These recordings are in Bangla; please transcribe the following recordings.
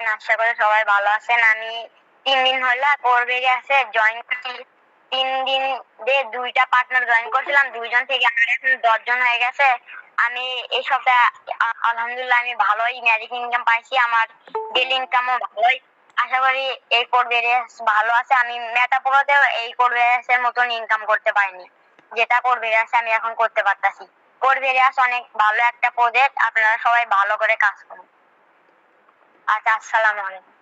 আশা করি সবাই ভালো আছেন। আমি 3 দিন হলো কোর্বেরি আছে জয়েন করছি। 3 দিন দিয়ে 2টা পার্টনার জয়েন করছিলাম, 2জন থেকে আমার এখন 10জন হয়ে গেছে। আমি এই সপ্তাহে আলহামদুলিল্লাহ আমি ভালোই ম্যাজিক ইনকাম পাইছি, আমার ডেলি ইনকামও ভালোই। আশা করি এই কোর্বেরিয়াস ভালো আছে। আমি মেটাপ্রোতেও এই কোর্বেরিয়াসের মতন ইনকাম করতে পারিনি, যেটা কোর্বেরিয়াস আমি এখন করতে পারতাছি। কোর্বেরিয়াস অনেক ভালো একটা প্রজেক্ট, আপনারা সবাই ভালো করে কাজ করুন। আচ্ছা, আসসালামু আলাইকুম।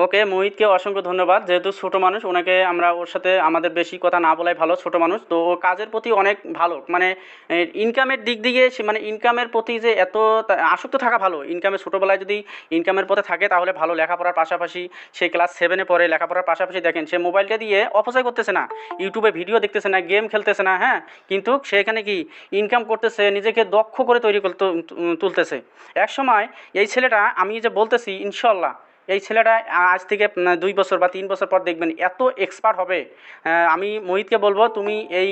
ওকে, মোহিতকে অসংখ্য ধন্যবাদ। যেহেতু ছোট মানুষ, ওনাকে আমরা ওর সাথে আমাদের বেশি কথা না বলাই ভালো। ছোট মানুষ তো ও কাজের প্রতি অনেক ভালো, মানে ইনকামের দিক দিয়ে মানে ইনকামের প্রতি যে এত আসক্ত থাকা ভালো। ইনকামের ছোটোবেলায় যদি ইনকামের পথে থাকে তাহলে ভালো। লেখাপড়ার পাশাপাশি সে ক্লাস 7-এ পড়ে, লেখাপড়ার পাশাপাশি দেখেন সে মোবাইলটা দিয়ে অপচয় করতেছে না, ইউটিউবে ভিডিও দেখতেছে না, গেম খেলতেছে না, হ্যাঁ, কিন্তু সে এখানে কি ইনকাম করতেছে, নিজেকে দক্ষ করে তৈরি করতে তুলতেছে। এক সময় এই ছেলেটা, আমি যে বলতেছি ইনশাল্লাহ এই ছেলেটা আজ থেকে 2 বছর বা 3 বছর পর দেখবেন এত এক্সপার্ট হবে। আমি মোহিতকে বলবো, তুমি এই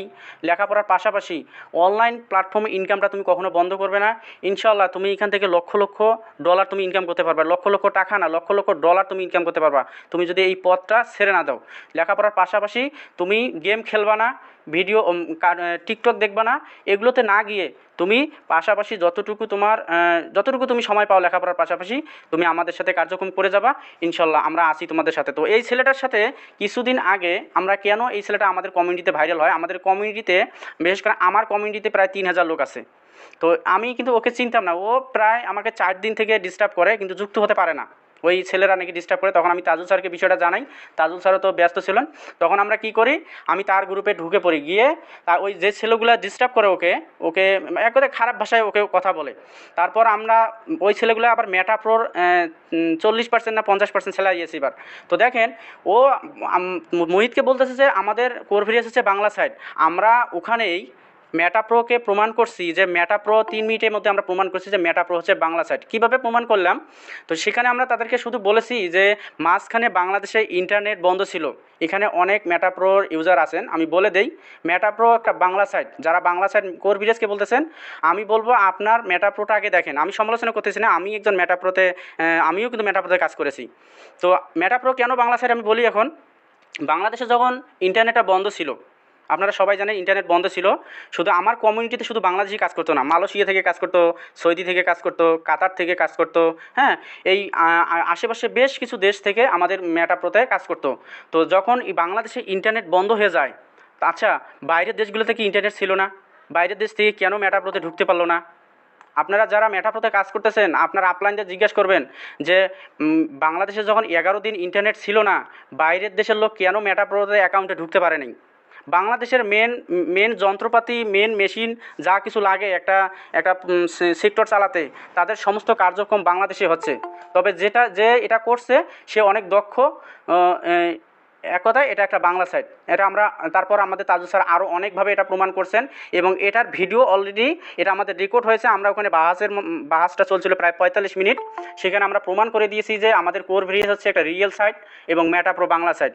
লেখাপড়ার পাশাপাশি অনলাইন প্ল্যাটফর্মে ইনকামটা তুমি কখনো বন্ধ করবে না। ইনশাল্লাহ তুমি এখান থেকে লক্ষ লক্ষ ডলার তুমি ইনকাম করতে পারবা, লক্ষ লক্ষ টাকা না, লক্ষ লক্ষ ডলার তুমি ইনকাম করতে পারবা, তুমি যদি এই পথটা ছেড়ে না দাও। লেখাপড়ার পাশাপাশি তুমি গেম খেলবা না, ভিডিও টিকটক দেখবা না, এগুলোতে না গিয়ে তুমি পাশাপাশি যতটুকু তুমি সময় পাও লেখাপড়ার পাশাপাশি তুমি আমাদের সাথে কার্যক্রম করে যাবা। ইনশাল্লাহ আমরা আছি তোমাদের সাথে। তো এই ছেলেটার সাথে কিছুদিন আগে আমরা কেন এই ছেলেটা আমাদের কমিউনিটিতে ভাইরাল হয়, আমাদের কমিউনিটিতে বিশেষ করে আমার কমিউনিটিতে প্রায় 3,000 লোক আছে। তো আমি কিন্তু ওকে চিনতাম না, ও প্রায় আমাকে 4 দিন থেকে ডিস্টার্ব করে কিন্তু যুক্ত হতে পারে না। ওই ছেলেরা নাকি ডিস্টার্ব করে। তখন আমি তাজুল স্যারকে বিষয়টা জানাই, তাজুল স্যারও তো ব্যস্ত ছিলেন। তখন আমরা কি করি, আমি তার গ্রুপে ঢুকে পড়ি, গিয়ে তার ওই যে ছেলেগুলো ডিস্টার্ব করে ওকে ওকে এক কথায় খারাপ ভাষায় ওকে কথা বলে। তারপর আমরা ওই ছেলেগুলো আবার মেটাপ্রোর 40% না 50% ছেলে দিয়েছি এবার। তো দেখেন ও মোহিতকে বলতেছে যে আমাদের কোরভিরিয়াস হচ্ছে বাংলা সাইড। আমরা ওখানেই মেটাপ্রোকে প্রমাণ করছি যে মেটাপ্রো 3 মিনিটের মধ্যে আমরা প্রমাণ করছি যে মেটাপ্রো হচ্ছে বাংলা সাইট। কীভাবে প্রমাণ করলাম, তো সেখানে আমরা তাদেরকে শুধু বলেছি যে মাঝখানে বাংলাদেশে ইন্টারনেট বন্ধ ছিল, এখানে অনেক মেটাপ্রোর ইউজার আছেন। আমি বলে দেই মেটাপ্রো একটা বাংলা সাইট। যারা বাংলা সাইট কোরভিরিয়াসকে বলতেছেন, আমি বলবো আপনার মেটাপ্রোটা আগে দেখেন। আমি সমালোচনা করতেছি না, আমি একজন মেটাপ্রোতে আমিও কিন্তু মেটাপ্রোতে কাজ করেছি। তো মেটাপ্রো কেন বাংলা সাইট আমি বলি। এখন বাংলাদেশে যখন ইন্টারনেটটা বন্ধ ছিল, আপনারা সবাই জানেন ইন্টারনেট বন্ধ ছিল, শুধু আমার কমিউনিটিতে শুধু বাংলাদেশি কাজ করতো না, মালয়েশিয়া থেকে কাজ করতো, সৌদি থেকে কাজ করতো, কাতার থেকে কাজ করতো, হ্যাঁ, এই আশেপাশে বেশ কিছু দেশ থেকে আমাদের মেটাপ্রোতে কাজ করতো। তো যখন এই বাংলাদেশে ইন্টারনেট বন্ধ হয়ে যায়, আচ্ছা বাইরের দেশগুলো থেকে ইন্টারনেট ছিল না, বাইরের দেশ থেকে কেন মেটাপ্রোতে ঢুকতে পারলো না? আপনারা যারা মেটাপ্রোতে কাজ করতেছেন আপনারা আপলাইনদের জিজ্ঞেস করবেন যে বাংলাদেশে যখন 11 দিন ইন্টারনেট ছিল না, বাইরের দেশের লোক কেন মেটাপ্রোতে অ্যাকাউন্টে ঢুকতে পারেনি? বাংলাদেশের মেন যন্ত্রপাতি, মেন মেশিন যা কিছু লাগে একটা একটা সেক্টর চালাতে, তাদের সমস্ত কার্যক্রম বাংলাদেশে হচ্ছে। তবে যে এটা করছে সে অনেক দক্ষ। এক কথায় এটা একটা বাংলা সাইট। এটা আমরা তারপর আমাদের তাজুল স্যার আরও অনেকভাবে এটা প্রমাণ করছেন এবং এটার ভিডিও অলরেডি এটা আমাদের রেকর্ড হয়েছে। আমরা ওখানে বাহাসটা চলছিল প্রায় 45 মিনিট। সেখানে আমরা প্রমাণ করে দিয়েছি যে আমাদের কোরভিরিয়াস হচ্ছে একটা রিয়েল সাইট এবং মেটাপ্রো বাংলা সাইট।